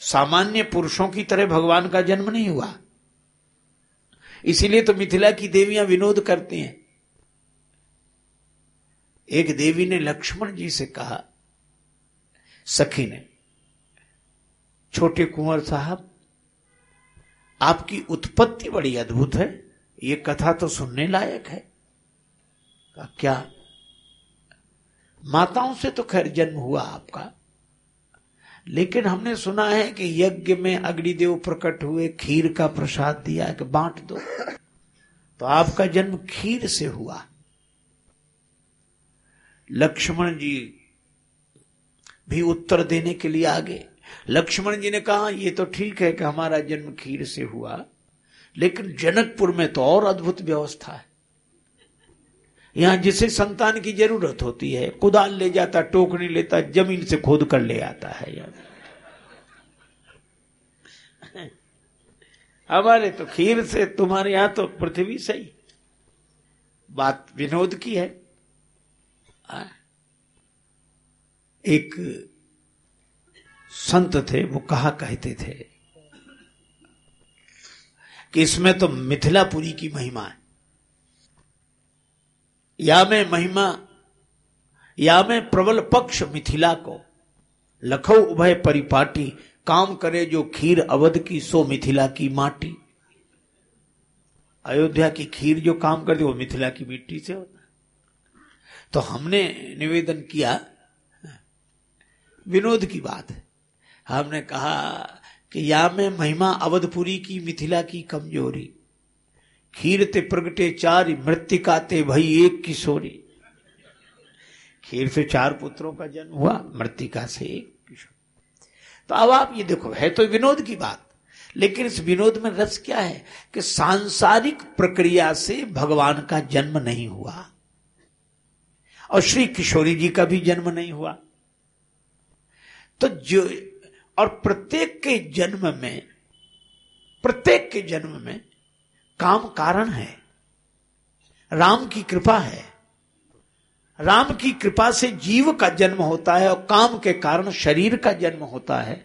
सामान्य पुरुषों की तरह भगवान का जन्म नहीं हुआ। इसीलिए तो मिथिला की देवियां विनोद करती हैं। एक देवी ने लक्ष्मण जी से कहा, सखी ने, छोटे कुंवर साहब, आपकी उत्पत्ति बड़ी अद्भुत है, ये कथा तो सुनने लायक है। कहा, क्या? माताओं से तो खैर जन्म हुआ आपका, लेकिन हमने सुना है कि यज्ञ में अग्निदेव प्रकट हुए, खीर का प्रसाद दिया कि बांट दो, तो आपका जन्म खीर से हुआ। लक्ष्मण जी भी उत्तर देने के लिए आगे। लक्ष्मण जी ने कहा, ये तो ठीक है कि हमारा जन्म खीर से हुआ, लेकिन जनकपुर में तो और अद्भुत व्यवस्था है। यहां जिसे संतान की जरूरत होती है, कुदाल ले जाता, टोकरी लेता, जमीन से खोद कर ले आता है। यार हमारे तो खीर से, तुम्हारे यहां तो पृथ्वी से ही। बात विनोद की है। एक संत थे, वो कहा करते थे कि इसमें तो मिथिलापुरी की महिमा है। या में प्रबल पक्ष मिथिला को, लखौ उभय परिपाटी, काम करे जो खीर अवध की, सो मिथिला की माटी। अयोध्या की खीर जो काम करती वो मिथिला की मिट्टी से होता है। तो हमने निवेदन किया, विनोद की बात है, हमने कहा कि या में महिमा अवधपुरी की, मिथिला की कमजोरी, खीर ते प्रगटे चार, मृत्तिका ते भई एक किशोरी। खीर से 4 पुत्रों का जन्म हुआ, मृत्तिका से 1 किशोर। तो अब आप ये देखो, है तो विनोद की बात, लेकिन इस विनोद में रस क्या है कि सांसारिक प्रक्रिया से भगवान का जन्म नहीं हुआ, और श्री किशोरी जी का भी जन्म नहीं हुआ। तो जो, और प्रत्येक के जन्म में काम कारण है, राम की कृपा है। राम की कृपा से जीव का जन्म होता है, और काम के कारण शरीर का जन्म होता है।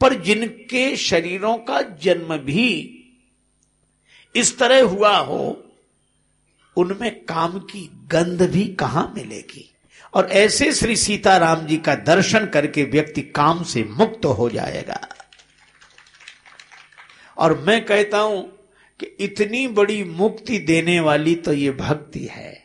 पर जिनके शरीरों का जन्म भी इस तरह हुआ हो, उनमें काम की गंध भी कहां मिलेगी। और ऐसे श्री सीताराम जी का दर्शन करके व्यक्ति काम से मुक्त हो जाएगा। और मैं कहता हूं कि इतनी बड़ी मुक्ति देने वाली तो ये भक्ति है,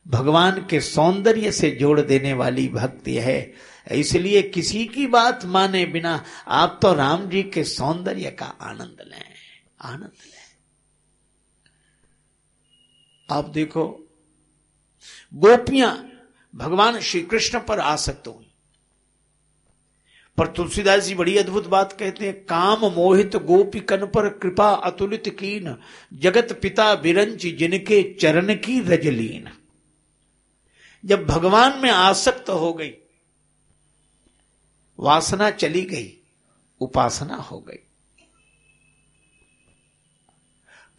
भगवान के सौंदर्य से जोड़ देने वाली भक्ति है। इसलिए किसी की बात माने बिना आप तो राम जी के सौंदर्य का आनंद लें, आनंद लें। आप देखो, गोपियां भगवान श्री कृष्ण पर आसक्त हुई, पर तुलसीदास जी बड़ी अद्भुत बात कहते हैं, काम मोहित गोपी कन पर कृपा अतुलित कीन, जगत पिता बिरंच जिनके चरण की रजलीन। जब भगवान में आसक्त हो गई, वासना चली गई, उपासना हो गई।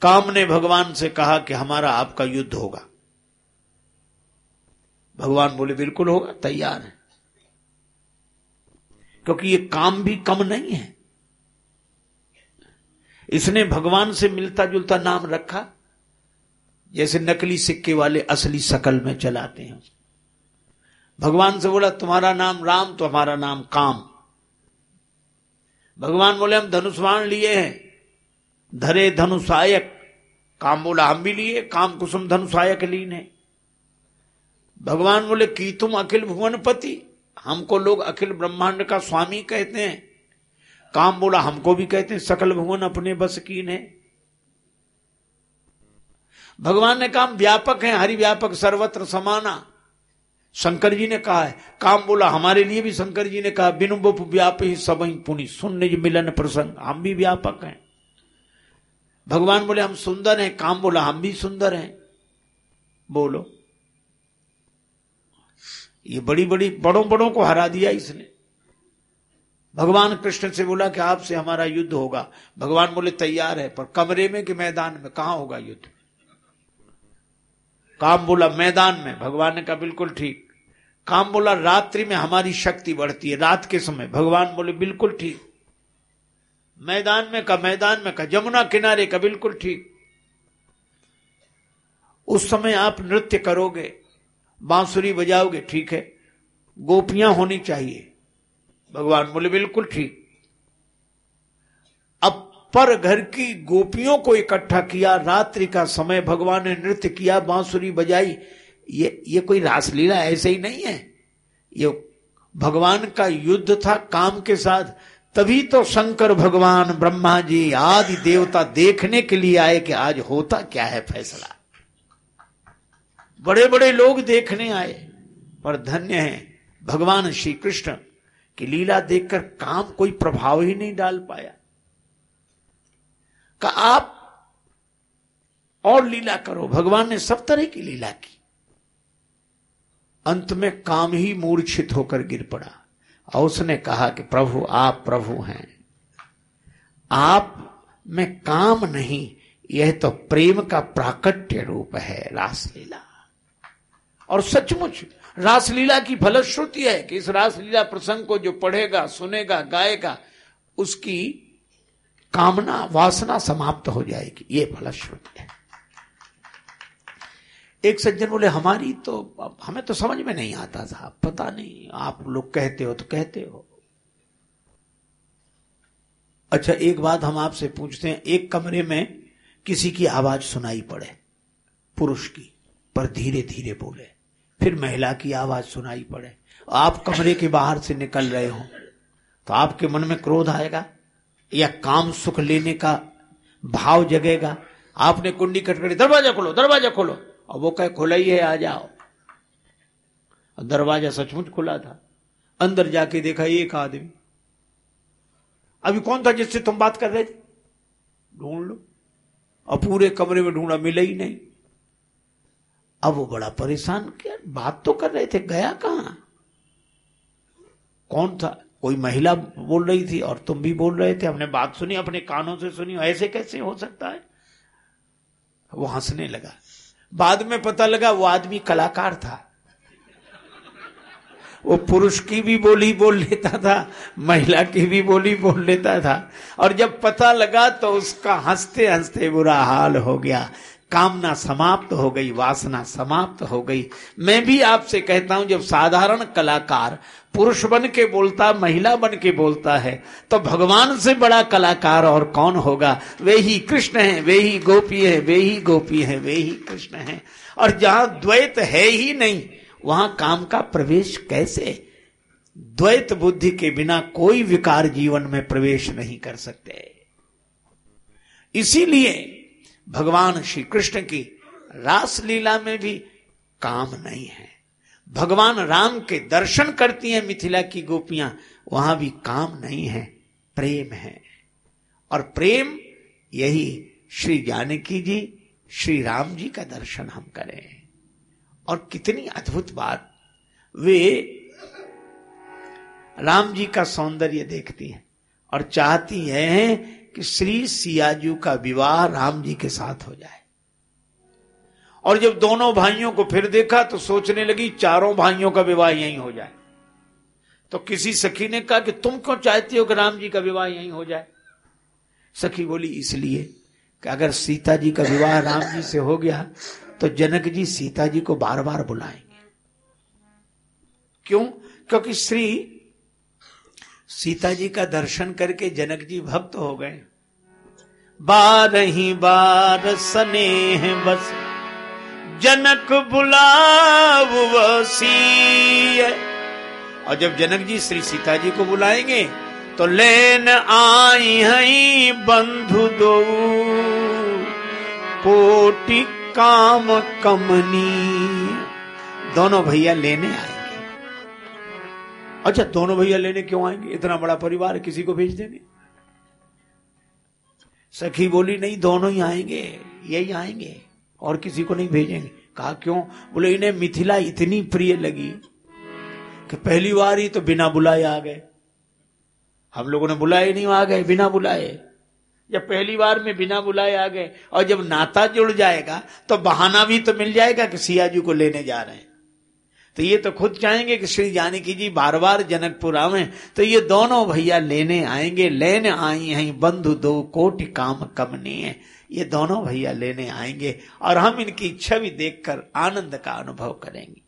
काम ने भगवान से कहा कि हमारा आपका युद्ध होगा। भगवान बोले बिल्कुल होगा, तैयार है। क्योंकि ये काम भी कम नहीं है। इसने भगवान से मिलता जुलता नाम रखा, जैसे नकली सिक्के वाले असली शकल में चलाते हैं। भगवान से बोला तुम्हारा नाम राम, तो हमारा नाम काम। भगवान बोले हम धनुष्वाण लिए हैं, धरे धनुषायक। काम बोला हम भी लिए, काम कुसुम धनुषायक लीन है। भगवान बोले की तुम अखिल भुवनपति, हमको लोग अखिल ब्रह्मांड का स्वामी कहते हैं। काम बोला हमको भी कहते हैं, सकल भुवन अपने बस कीन है। भगवान ने कहा व्यापक है, हरि व्यापक सर्वत्र समाना। शंकर जी ने कहा है। काम बोला हमारे लिए भी शंकर जी ने कहा बिनु बुप व्याप ही सब ही पुनि, सुन निज मिलन प्रसंग, हम भी व्यापक हैं। भगवान बोले हम सुंदर हैं, काम बोला हम भी सुंदर हैं। बोलो, ये बड़ी बड़ी बड़ों को हरा दिया इसने। भगवान कृष्ण से बोला कि आपसे हमारा युद्ध होगा। भगवान बोले तैयार है, पर कमरे में कि मैदान में, कहां होगा युद्ध? काम बोला मैदान में। भगवान ने कहा बिल्कुल ठीक। काम बोला रात्रि में हमारी शक्ति बढ़ती है, रात के समय। भगवान बोले बिल्कुल ठीक। मैदान में का जमुना किनारे का, बिल्कुल ठीक। उस समय आप नृत्य करोगे, बांसुरी बजाओगे, ठीक है, गोपियां होनी चाहिए। भगवान बोले बिल्कुल ठीक। अब पर घर की गोपियों को इकट्ठा किया, रात्रि का समय, भगवान ने नृत्य किया, बांसुरी बजाई। ये कोई रासलीला ऐसे ही नहीं है, ये भगवान का युद्ध था काम के साथ। तभी तो शंकर भगवान, ब्रह्मा जी आदि देवता देखने के लिए आए कि आज होता क्या है फैसला। बड़े बड़े लोग देखने आए, पर धन्य है भगवान श्री कृष्ण की लीला देखकर काम कोई प्रभाव ही नहीं डाल पाया। का आप और लीला करो। भगवान ने सब तरह की लीला की। अंत में काम ही मूर्छित होकर गिर पड़ा और उसने कहा कि प्रभु आप प्रभु हैं, आप में काम नहीं, यह तो प्रेम का प्राकट्य रूप है रासलीला। और सचमुच रासलीला की फलश्रुति है कि इस रासलीला प्रसंग को जो पढ़ेगा, सुनेगा, गाएगा, उसकी कामना वासना समाप्त हो जाएगी। ये फलश्रुति है। एक सज्जन बोले हमें तो समझ में नहीं आता था, पता नहीं आप लोग कहते हो तो कहते हो। अच्छा, एक बात हम आपसे पूछते हैं, एक कमरे में किसी की आवाज सुनाई पड़े, पुरुष की, पर धीरे धीरे बोले, फिर महिला की आवाज सुनाई पड़े, आप कमरे के बाहर से निकल रहे हो, तो आपके मन में क्रोध आएगा या काम सुख लेने का भाव जगेगा? आपने कुंडी खटखटी, दरवाजा खोलो, दरवाजा खोलो, और वो कहे खुला ही है, आ जाओ। और दरवाजा सचमुच खुला था। अंदर जाके देखा एक आदमी। अभी कौन था जिससे तुम बात कर रहे थे? ढूंढ लो। और पूरे कमरे में ढूंढा, मिला ही नहीं। अब वो बड़ा परेशान, क्या बात तो कर रहे थे, गया कहां? कौन था? कोई महिला बोल रही थी और तुम भी बोल रहे थे, हमने बात सुनी, अपने कानों से सुनी, ऐसे कैसे हो सकता है? वो हंसने लगा। बाद में पता लगा वो आदमी कलाकार था। वो पुरुष की भी बोली बोल लेता था, महिला की भी बोली बोल लेता था। और जब पता लगा तो उसका हंसते हंसते बुरा हाल हो गया। कामना समाप्त हो गई, वासना समाप्त हो गई। मैं भी आपसे कहता हूं, जब साधारण कलाकार पुरुष बन के बोलता, महिला बन के बोलता है, तो भगवान से बड़ा कलाकार और कौन होगा? वे ही कृष्ण हैं, वे ही गोपी है, वे ही गोपी है, वे ही कृष्ण हैं। और जहां द्वैत है ही नहीं, वहां काम का प्रवेश कैसे? द्वैत बुद्धि के बिना कोई विकार जीवन में प्रवेश नहीं कर सकते। इसीलिए भगवान श्री कृष्ण की रासलीला में भी काम नहीं है। भगवान राम के दर्शन करती हैं मिथिला की गोपियां, वहां भी काम नहीं है, प्रेम है। और प्रेम यही श्री जानकी जी, श्री राम जी का दर्शन हम करें। और कितनी अद्भुत बात, वे राम जी का सौंदर्य देखती हैं और चाहती हैं कि श्री सियाजू का विवाह राम जी के साथ हो जाए। और जब दोनों भाइयों को फिर देखा तो सोचने लगी चारों भाइयों का विवाह यहीं हो जाए। तो किसी सखी ने कहा कि तुम क्यों चाहती हो कि राम जी का विवाह यहीं हो जाए? सखी बोली इसलिए कि अगर सीता जी का विवाह राम जी से हो गया तो जनक जी सीता जी को बार बार बुलाएंगे। क्यों? क्योंकि श्री सीता जी का दर्शन करके जनक जी भक्त हो गए। बारही बार स्नेह बस जनक बुलाव वसी। और जब जनक जी श्री सीता जी को बुलाएंगे तो लेन आई हई बंधु दो कोटि काम कमनी। दोनों भैया लेने आएंगे। अच्छा, दोनों भैया लेने क्यों आएंगे? इतना बड़ा परिवार, किसी को भेज देंगे? सखी बोली नहीं, दोनों ही आएंगे, यही आएंगे और किसी को नहीं भेजेंगे। कहा क्यों? बोले इन्हें मिथिला इतनी प्रिय लगी कि पहली बार ही तो बिना बुलाए आ गए। हम लोगों ने बुलाए नहीं, आ गए बिना बुलाए। जब पहली बार में बिना बुलाए आ गए, और जब नाता जुड़ जाएगा तो बहाना भी तो मिल जाएगा कि सियाजू को लेने जा रहे हैं। तो ये तो खुद चाहेंगे कि श्री जानकी जी बार बार जनकपुर आवे, तो ये दोनों भैया लेने आएंगे। लेने आई हैं बंधु दो कोटि काम कमनीय, ये दोनों भैया लेने आएंगे और हम इनकी छवि देखकर आनंद का अनुभव करेंगे।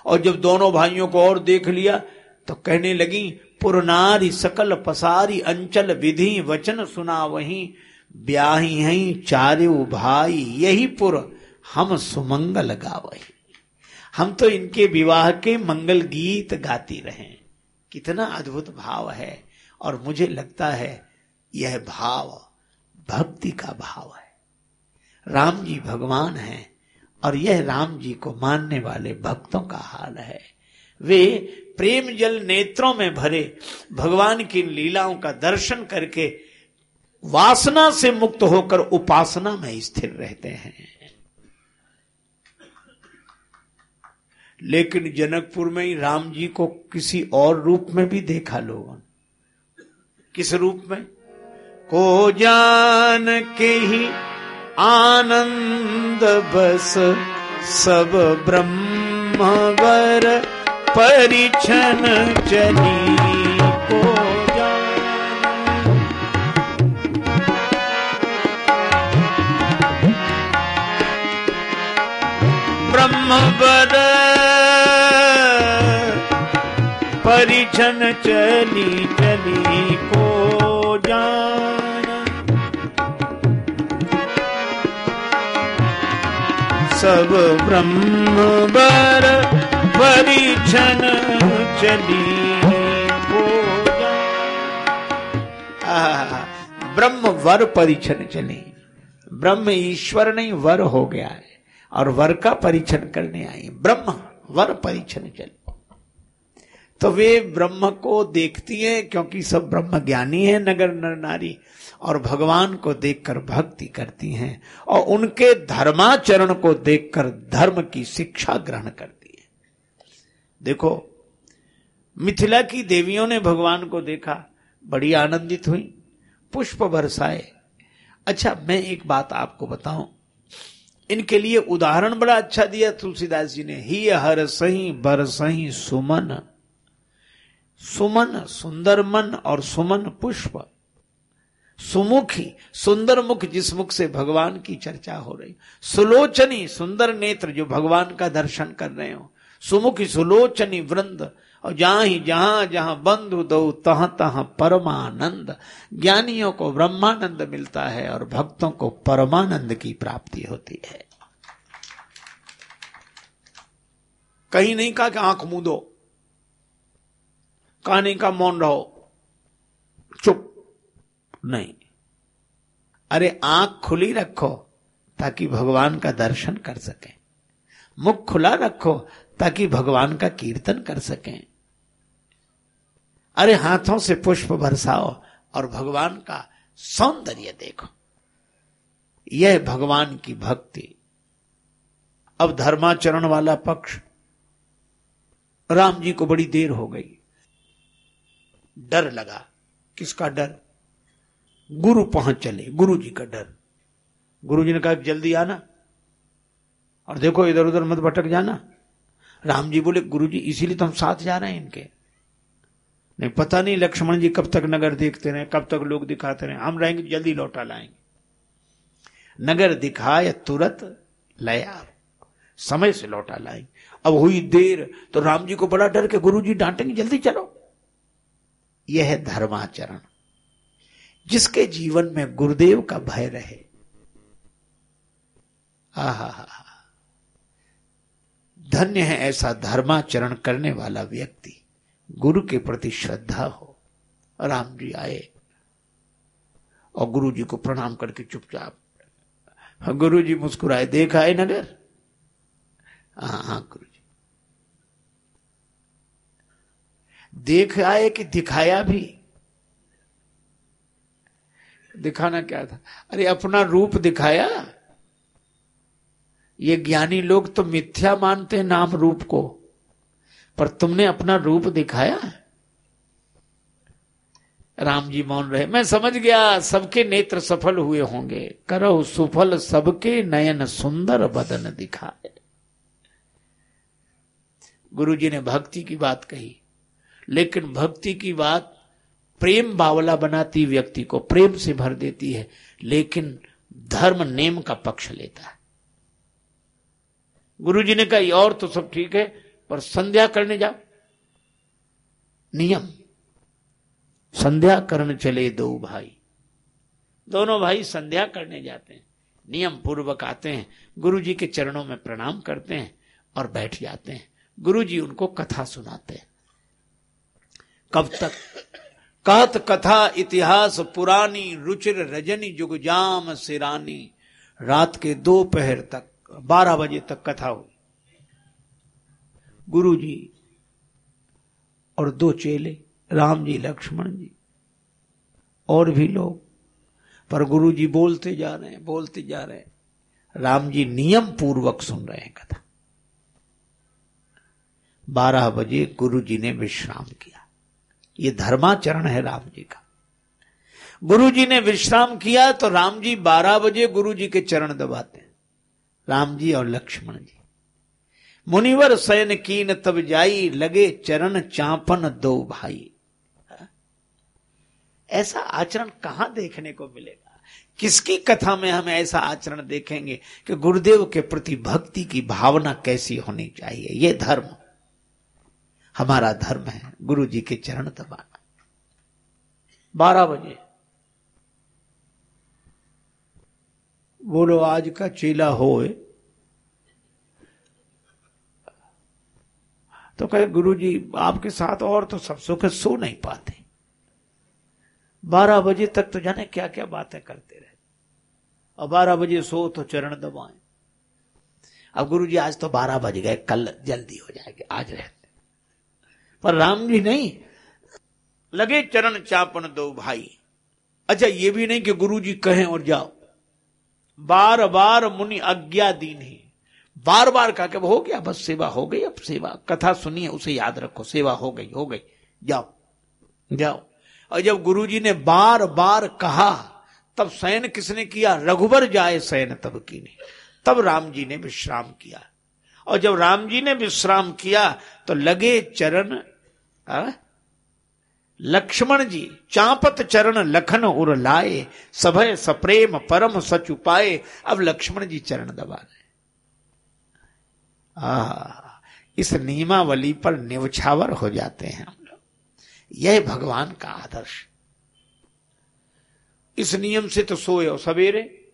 और जब दोनों भाइयों को और देख लिया तो कहने लगी, पुरनारी सकल पसारी अंचल विधि वचन सुना वही, ब्याही हैं चार्यो भाई यही पुर हम सुमंगल गावही। हम तो इनके विवाह के मंगल गीत गाती रहे। कितना अद्भुत भाव है। और मुझे लगता है यह भाव भक्ति का भाव है। राम जी भगवान हैं और यह राम जी को मानने वाले भक्तों का हाल है। वे प्रेम जल नेत्रों में भरे भगवान की लीलाओं का दर्शन करके वासना से मुक्त होकर उपासना में स्थिर रहते हैं। लेकिन जनकपुर में ही राम जी को किसी और रूप में भी देखा लोगों ने। किस रूप में? को जान के ही आनंद बस सब ब्रह्मवर परिछन चली, को ब्रह्मवर परिछन चली चली को जान, सब ब्रह्मवर परिछन चली को जान। ब्रह्म वर परिछन चली। ब्रह्म ईश्वर नहीं वर हो गया है और वर का परिछन करने आई। ब्रह्म वर परिछन चली। तो वे ब्रह्म को देखती हैं क्योंकि सब ब्रह्म ज्ञानी हैं नगर नर नारी, और भगवान को देखकर भक्ति करती हैं और उनके धर्माचरण को देखकर धर्म की शिक्षा ग्रहण करती हैं। देखो मिथिला की देवियों ने भगवान को देखा, बड़ी आनंदित हुई, पुष्प बरसाए। अच्छा मैं एक बात आपको बताऊं, इनके लिए उदाहरण बड़ा अच्छा दिया तुलसीदास जी ने। ही हर सही बरसही सुमन, सुमन सुंदर मन और सुमन पुष्प। सुमुखी सुंदर मुख, जिस मुख से भगवान की चर्चा हो रही। सुलोचनी सुंदर नेत्र जो भगवान का दर्शन कर रहे हो। सुमुखी सुलोचनी वृंद, और जहां जहां बंधु दो तहां तहां परमानंद। ज्ञानियों को ब्रह्मानंद मिलता है और भक्तों को परमानंद की प्राप्ति होती है। कहीं नहीं कहा कि आंख मूंदो, कहा नहीं कहा मौन रहो, चुप नहीं। अरे आंख खुली रखो ताकि भगवान का दर्शन कर सकें, मुख खुला रखो ताकि भगवान का कीर्तन कर सकें। अरे हाथों से पुष्प बरसाओ और भगवान का सौंदर्य देखो। यह भगवान की भक्ति। अब धर्माचरण वाला पक्ष, राम जी को बड़ी देर हो गई, डर लगा। किसका डर? गुरु पहुंच चले, गुरु जी का डर। गुरु जी ने कहा जल्दी आना और देखो इधर उधर मत भटक जाना। राम जी बोले गुरु जी इसीलिए तो हम साथ जा रहे हैं इनके। नहीं पता नहीं लक्ष्मण जी कब तक नगर देखते रहे, कब तक लोग दिखाते रहे, हम रहेंगे जल्दी लौटा लाएंगे। नगर दिखाए तुरंत लया, समय से लौटा लाएंगे। अब हुई देर तो राम जी को बड़ा डर के गुरु जी डांटेंगे, जल्दी चलो। यह है धर्माचरण। जिसके जीवन में गुरुदेव का भय रहे, आहा, धन्य है ऐसा धर्माचरण करने वाला व्यक्ति, गुरु के प्रति श्रद्धा हो। राम जी आए और गुरु जी को प्रणाम करके चुपचाप, गुरु जी मुस्कुराए, देखा है नगर? हाँ गुरु जी देख आए कि दिखाया भी? दिखाना क्या था? अरे अपना रूप दिखाया। ये ज्ञानी लोग तो मिथ्या मानते हैं नाम रूप को, पर तुमने अपना रूप दिखाया। राम जी मौन रहे। मैं समझ गया सबके नेत्र सफल हुए होंगे। करो सुफल सबके नयन सुंदर बदन दिखाए। गुरुजी ने भक्ति की बात कही, लेकिन भक्ति की बात प्रेम बावला बनाती व्यक्ति को, प्रेम से भर देती है, लेकिन धर्म नेम का पक्ष लेता है। गुरुजी ने कहा और तो सब ठीक है, पर संध्या करने जाओ। नियम, संध्या करने चले दो भाई, दोनों भाई संध्या करने जाते हैं, नियम पूर्वक आते हैं, गुरुजी के चरणों में प्रणाम करते हैं और बैठ जाते हैं। गुरुजी उनको कथा सुनाते हैं। कब तक? कहत कथा इतिहास पुरानी, रुचिर रजनी जुग जाम सिरानी। रात के 2 पहर तक, 12 बजे तक कथा हुई। गुरुजी और 2 चेले, राम जी लक्ष्मण जी और भी लोग, पर गुरुजी बोलते जा रहे हैं, बोलते जा रहे हैं। राम जी नियम पूर्वक सुन रहे हैं कथा। 12 बजे गुरुजी ने विश्राम किया। ये धर्माचरण है राम जी का। गुरुजी ने विश्राम किया तो राम जी 12 बजे गुरुजी के चरण दबाते हैं, राम जी और लक्ष्मण जी। मुनिवर शयन कीन तब जाई, लगे चरण चापन 2 भाई। ऐसा आचरण कहां देखने को मिलेगा? किसकी कथा में हम ऐसा आचरण देखेंगे कि गुरुदेव के प्रति भक्ति की भावना कैसी होनी चाहिए? ये धर्म, हमारा धर्म है गुरु जी के चरण दबाना। 12 बजे बोलो आज का चेला होए तो कहे गुरु जी आपके साथ और तो सब सुख सो नहीं पाते। 12 बजे तक तो जाने क्या क्या बातें करते रहे, और 12 बजे सो तो चरण दबाएं। अब गुरु जी आज तो 12 बज गए, कल जल्दी हो जाएगी, आज रहते। पर राम जी नहीं, लगे चरण चापन 2 भाई। अच्छा ये भी नहीं कि गुरु जी कहें और जाओ, बार बार मुनि आज्ञा दीन्हि, बार बार कहा कि हो गया बस सेवा हो गई, अब सेवा कथा सुनिए उसे याद रखो, सेवा हो गई जाओ जाओ। और जब गुरुजी ने बार बार कहा तब शयन किसने किया? रघुबर जाए शयन तब कीन्हि। तब राम जी ने विश्राम किया, और जब राम जी ने विश्राम किया तो लगे चरण लक्ष्मण जी, चापत चरण लखन उर लाए, सभय सप्रेम परम सच उपाए। अब लक्ष्मण जी चरण दबा रहे। इस नियमावली पर निवछावर हो जाते हैं हम लोग। यह भगवान का आदर्श। इस नियम से तो सोए हो सवेरे,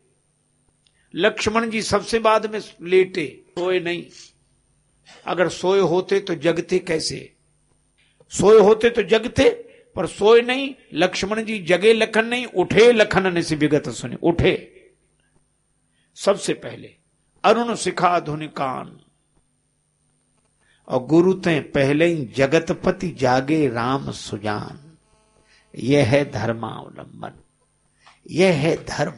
लक्ष्मण जी सबसे बाद में लेटे, सोए नहीं। अगर सोए होते तो जगते कैसे? सोए होते तो जगते, पर सोए नहीं। लक्ष्मण जी जगे लखन नहीं, उठे लखन ने से विगत सुने, उठे। सबसे पहले अरुण शिखा धुनि कान, और गुरु ते पहले ही जगतपति जागे राम सुजान। यह है धर्मावलंबन, यह है धर्म,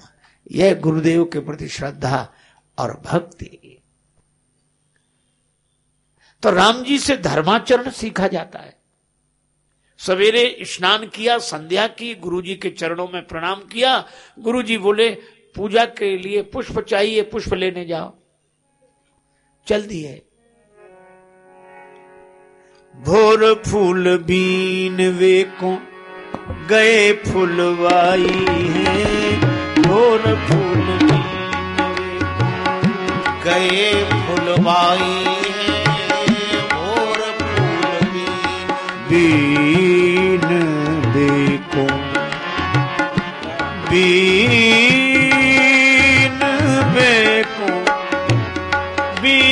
यह गुरुदेव के प्रति श्रद्धा और भक्ति। तो राम जी से धर्माचरण सीखा जाता है। सवेरे स्नान किया, संध्या की, गुरुजी के चरणों में प्रणाम किया। गुरुजी बोले पूजा के लिए पुष्प चाहिए, पुष्प लेने जाओ, चल दिए। भोर फूल बीन वे को गए फुलवाई है, भोर फूल बीन वे को गए फुलवाई है, भोर फूल बीन देखो बीन बेको बीन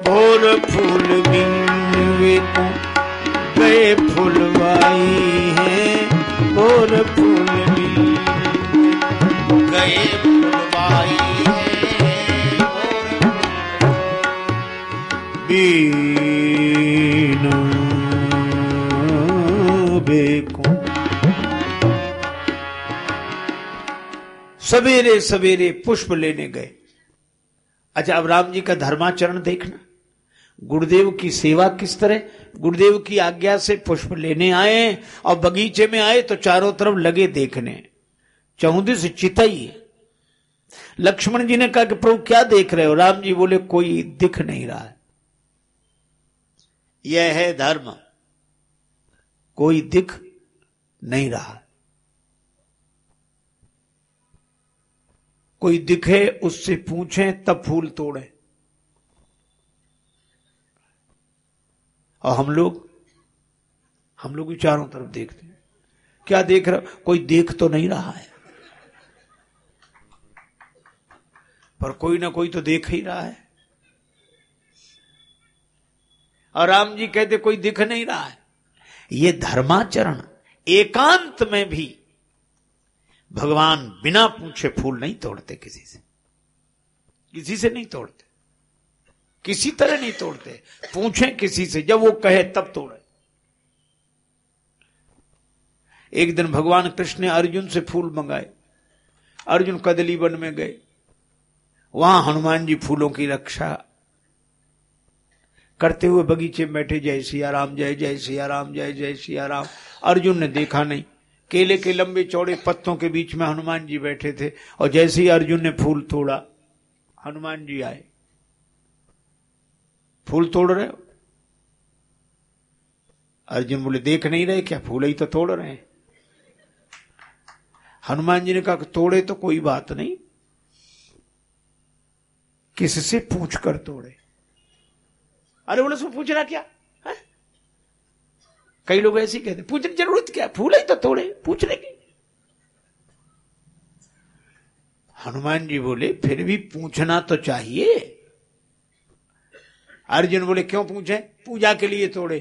भोर फूल बीन बेको गए फुलवाई है, भोर फूल बीन गए फुलवाई बीन बेको। सवेरे सवेरे पुष्प लेने गए। अच्छा अब राम जी का धर्माचरण देखना, गुरुदेव की सेवा किस तरह। गुरुदेव की आज्ञा से पुष्प लेने आए और बगीचे में आए तो चारों तरफ लगे देखने, 34 चितई लक्ष्मण जी ने कहा कि प्रभु क्या देख रहे हो? राम जी बोले कोई दिख नहीं रहा है, यह है धर्म, कोई दिख नहीं रहा। कोई दिखे उससे पूछें तब फूल तोड़े। और हम लोग भी चारों तरफ देखते हैं, क्या देख रहा? कोई देख तो नहीं रहा है, पर कोई ना कोई तो देख ही रहा है। और राम जी कहते कोई दिख नहीं रहा है। ये धर्माचरण, एकांत में भी भगवान बिना पूछे फूल नहीं तोड़ते, किसी से नहीं तोड़ते, किसी तरह नहीं तोड़ते। पूछें किसी से, जब वो कहे तब तोड़े। एक दिन भगवान कृष्ण ने अर्जुन से फूल मंगाए। अर्जुन कदली वन में गए, वहां हनुमान जी फूलों की रक्षा करते हुए बगीचे में बैठे, जय सिया राम, जय जय सिया राम, जय जय सिया राम। अर्जुन ने देखा नहीं, केले के लंबे चौड़े पत्तों के बीच में हनुमान जी बैठे थे, और जैसे ही अर्जुन ने फूल तोड़ा, हनुमान जी आए। फूल तोड़ रहे हो? अर्जुन बोले देख नहीं रहे क्या, फूल ही तो तोड़ रहे हैं। हनुमान जी ने कहा तोड़े तो कोई बात नहीं, किससे पूछ कर तोड़े? अरे बोले उसको पूछना क्या है? कई लोग ऐसे कहते पूछने की जरूरत क्या, फूल ही तो तोड़े, पूछने की। हनुमान जी बोले फिर भी पूछना तो चाहिए। अर्जुन बोले क्यों पूछे? पूजा के लिए तोड़े।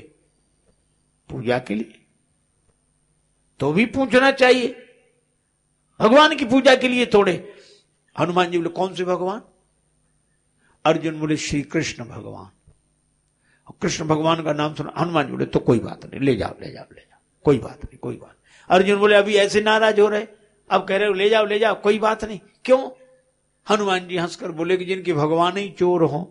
पूजा के लिए तो भी पूछना चाहिए, भगवान की पूजा के लिए तोड़े। हनुमान जी बोले कौन से भगवान? अर्जुन बोले श्री कृष्ण भगवान। कृष्ण भगवान का नाम सुना। हनुमान जी बोले तो कोई बात नहीं, ले जाओ ले जाओ ले जाओ, कोई बात नहीं कोई बात। अर्जुन बोले अभी ऐसे नाराज हो रहे, अब कह रहे हो ले जाओ ले जाओ, कोई बात नहीं, क्यों? हनुमान जी हंसकर बोले कि जिनके भगवान ही चोर हों।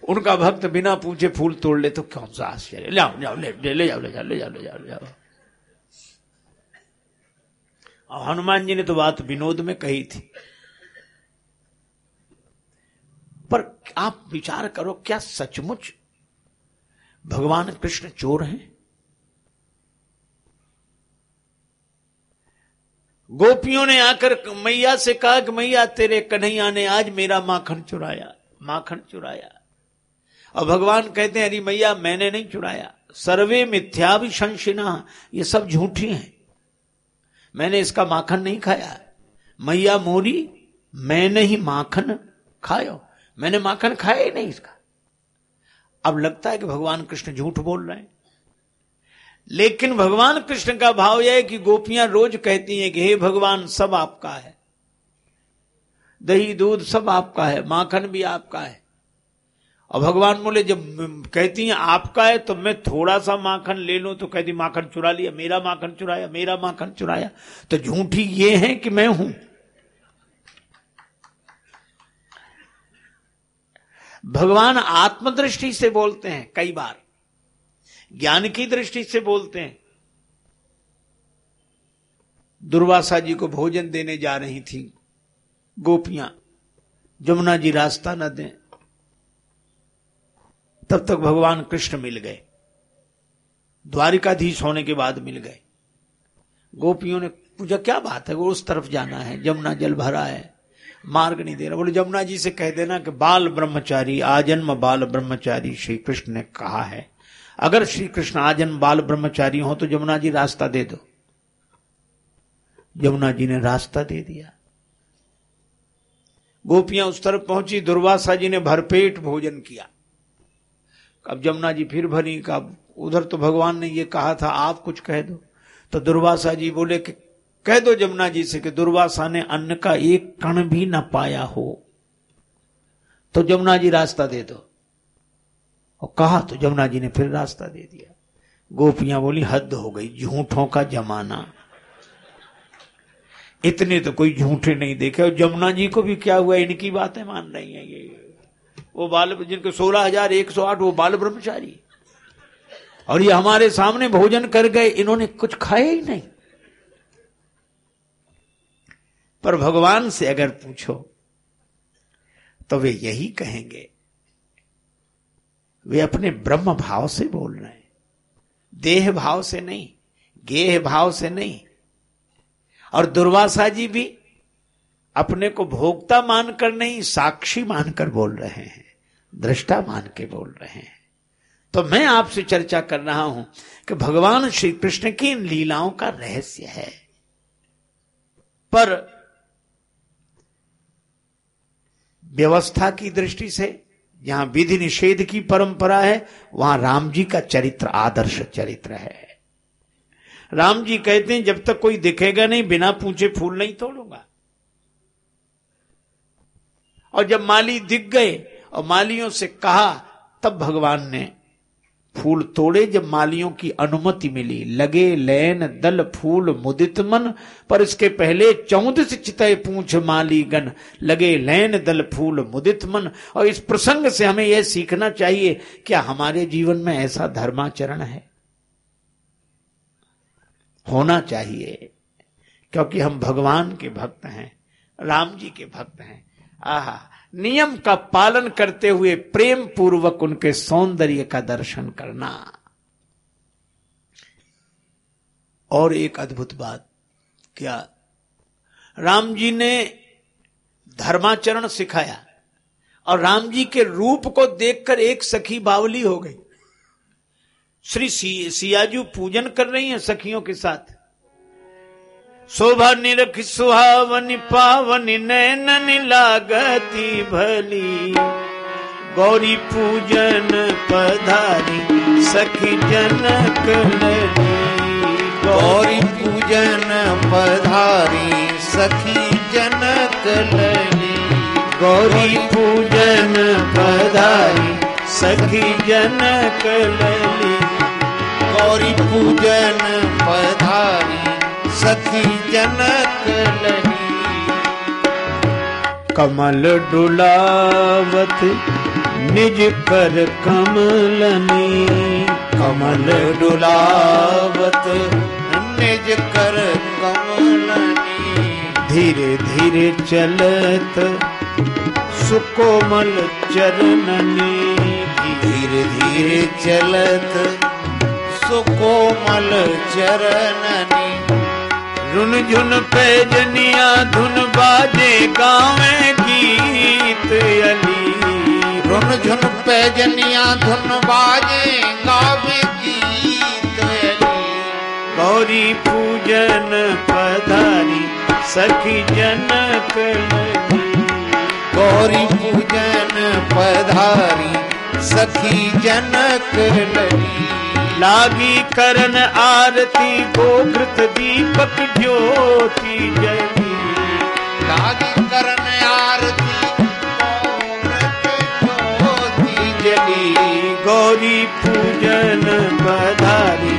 उनका भक्त बिना पूछे फूल तोड़ ले तो कौन सा आश्चर्य। ले जाओ ले जाओ ले जाओ ले जाओ ले जाओ ले जाओ ले जाओ। और हनुमान जी ने तो बात विनोद में कही थी, पर आप विचार करो क्या सचमुच भगवान कृष्ण चोर हैं? गोपियों ने आकर मैया से कहा कि मैया तेरे कन्हैया ने आज मेरा माखन चुराया, माखन चुराया। और भगवान कहते हैं अरे मैया मैंने नहीं चुराया, सर्वे मिथ्याभिशंसिनः, ये सब झूठी हैं, मैंने इसका माखन नहीं खाया। मैया मोरी मैंने ही माखन खायो, मैंने माखन खाया ही नहीं इसका। अब लगता है कि भगवान कृष्ण झूठ बोल रहे हैं, लेकिन भगवान कृष्ण का भाव यह है कि गोपियां रोज कहती हैं कि हे भगवान सब आपका है, दही दूध सब आपका है, माखन भी आपका है। और भगवान बोले जब कहती हैं आपका है तो मैं थोड़ा सा माखन ले लूं तो कहती माखन चुरा लिया, मेरा माखन चुराया, मेरा माखन चुराया। तो झूठी ये है कि मैं हूं। भगवान आत्मदृष्टि से बोलते हैं, कई बार ज्ञान की दृष्टि से बोलते हैं। दुर्वासा जी को भोजन देने जा रही थी गोपियां, जमुना जी रास्ता न दें, तब तक भगवान कृष्ण मिल गए, द्वारिकाधीश होने के बाद मिल गए। गोपियों ने पूछा क्या बात है, वो उस तरफ जाना है, जमुना जल भरा है, मार्ग नहीं दे रहा। बोले जमुना जी से कह देना कि बाल ब्रह्मचारी, आजन्म बाल ब्रह्मचारी श्री कृष्ण ने कहा है, अगर श्री कृष्ण आजन्म बाल ब्रह्मचारी हो तो जमुना जी रास्ता दे दो। जमुना जी ने रास्ता दे दिया। गोपियां उस तरफ पहुंची, दुर्वासा जी ने भरपेट भोजन किया। अब जमुना जी फिर भरी का उधर तो भगवान ने ये कहा था आप कुछ कह दो। तो दुर्वासा जी बोले कि कह दो जमुना जी से कि दुर्वासा ने अन्न का एक कण भी न पाया हो तो जमुना जी रास्ता दे दो। और कहा तो जमुना जी ने फिर रास्ता दे दिया। गोपियां बोली हद हो गई, झूठों का जमाना, इतने तो कोई झूठे नहीं देखे। और जमुना जी को भी क्या हुआ, इनकी बातें मान रही हैं। ये वो बाल जिनके 16,108 वो बाल ब्रह्मचारी, और ये हमारे सामने भोजन कर गए, इन्होंने कुछ खाया ही नहीं। पर भगवान से अगर पूछो तो वे यही कहेंगे, वे अपने ब्रह्म भाव से बोल रहे हैं, देह भाव से नहीं, गेह भाव से नहीं। और दुर्वासा जी भी अपने को भोक्ता मानकर नहीं, साक्षी मानकर बोल रहे हैं, दृष्टा मान के बोल रहे हैं। तो मैं आपसे चर्चा कर रहा हूं कि भगवान श्री कृष्ण की इन लीलाओं का रहस्य है। पर व्यवस्था की दृष्टि से, जहां विधि निषेध की परंपरा है, वहां राम जी का चरित्र आदर्श चरित्र है। राम जी कहते हैं, जब तक कोई दिखेगा नहीं, बिना पूछे फूल नहीं तोड़ूंगा। और जब माली दिख गए और मालियों से कहा, तब भगवान ने फूल तोड़े। जब मालियों की अनुमति मिली, लगे लैन दल फूल मुदित मन, पर इसके पहले 14 चितय पूछ माली गण, लगे लैन दल फूल मुदित मन। और इस प्रसंग से हमें यह सीखना चाहिए, क्या हमारे जीवन में ऐसा धर्माचरण है? होना चाहिए, क्योंकि हम भगवान के भक्त हैं, राम जी के भक्त हैं। आहा, नियम का पालन करते हुए प्रेम पूर्वक उनके सौंदर्य का दर्शन करना। और एक अद्भुत बात, क्या राम जी ने धर्माचरण सिखाया, और राम जी के रूप को देखकर एक सखी बावली हो गई। श्री सियाजू पूजन कर रही हैं सखियों के साथ। शोभा निरख सुहावनी पावनी नैनन लागती भली, गौरी पूजन पधारी सखी जनक लली। गौरी पूजन पधारी सखी जनक लली। गौरी पूजन पधारी सखी जनक लली। गौरी पूजन पधारी सखी जनक लली। कमल डुलावत निज कर कमलनी। कमल डुलावत निज कर कमलनी। धीरे धीरे चलत सुकोमल चरणनी। धीरे धीरे चलत सुकोमल चरणनी। रुन झुन पैजनिया धुन बाजे गावे गीत अली। रुन झुन पैजनिया धुन बाजे गावे गीत अली। गौरी पूजन पधारी सखी जनक लली। गौरी पूजन पधारी सखी जनक लली। लागी करन आरती गोघृत दीपक ज्योति जली। लागी करन आरती गोघृत ज्योति जली। गौरी पूजन पधारी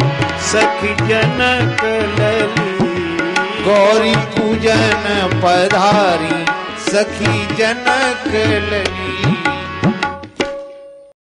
सखी जनक लली। गौरी पूजन पधारी सखी जनक लली।